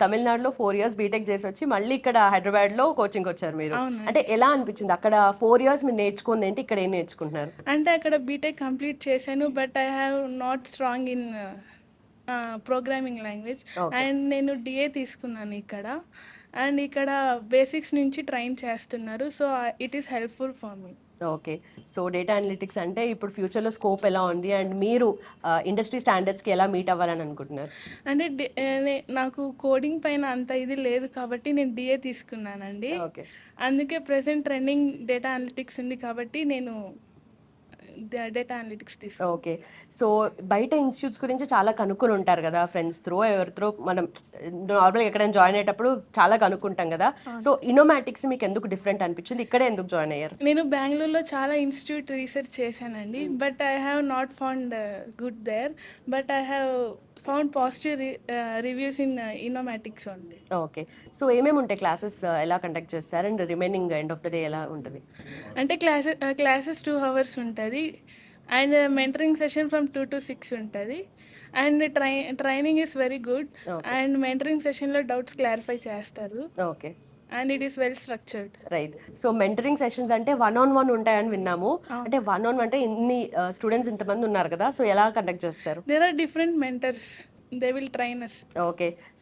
తమిళనాడులో 4 years BTech చేసి వచ్చి మళ్ళీ ఇక్కడ హైదరాబాద్లో కోచింగ్ వచ్చారు మీరు. అవునండి. అంటే ఎలా అనిపించింది అక్కడ 4 ఇయర్స్ మీరు నేర్చుకుంది ఏంటి, ఇక్కడ ఏం నేర్చుకుంటున్నారు? అంటే అక్కడ బీటెక్ కంప్లీట్ చేశాను, but I have not strong in programming language. Okay. And నేను డిఏ తీసుకున్నాను ఇక్కడ, అండ్ ఇక్కడ బేసిక్స్ నుంచి ట్రైన్ చేస్తున్నారు. So it is helpful for me. Okay. So data analytics అంటే ఇప్పుడు ఫ్యూచర్లో స్కోప్ ఎలా ఉంది అండ్ మీరు ఇండస్ట్రీ స్టాండర్డ్స్కి ఎలా మీట్ అవ్వాలని అనుకుంటున్నారు? అంటే నాకు కోడింగ్ పైన అంత ఇది లేదు కాబట్టి నేను డిఏ తీసుకున్నానండి. ఓకే. అందుకే ప్రెసెంట్ ట్రెండింగ్ డేటా అనలిటిక్స్ ఉంది కాబట్టి నేను డేటా అనలిటిక్స్ తీసుకున్నాను. ఓకే. సో బయట ఇన్స్టిట్యూట్స్ గురించి చాలా కనుక్కొని ఉంటారు కదా, ఫ్రెండ్స్ త్రో ఎవరితో మనం నార్మల్గా ఎక్కడైనా జాయిన్ అయ్యేటప్పుడు చాలా కనుక్కుంటాం కదా. సో ఇన్నోమాటిక్స్ మీకు ఎందుకు డిఫరెంట్ అనిపించింది, ఇక్కడే ఎందుకు జాయిన్ అయ్యారు? నేను బెంగళూరులో చాలా ఇన్స్టిట్యూట్ రీసెర్చ్ చేశానండి, but I have not found good there, but I have found positive reviews in Innomatics only. Okay. So ఏమేమి ఉంటాయి క్లాసెస్, ఎలా కండక్ట్ చేస్తారు and remaining end of the day ఎలా ఉంటుంది? అంటే క్లాసెస్ 2 hours ఉంటుంది, and mentoring session from 2 to 6 ఉంటుంది, and training is very good, and mentoring సెషన్లో డౌట్స్ క్లారిఫై చేస్తారు, okay. And it is well structured. Right. So mentoring sessions అంటే 1-on-1 ఉంటాయని విన్నాము. అంటే 1-on-1 అంటే ఇన్ని స్టూడెంట్స్ ఇంతమంది ఉన్నారు కదా, సో ఎలా కండక్ట్ చేస్తారు? There are different mentors, they will train us. Okay.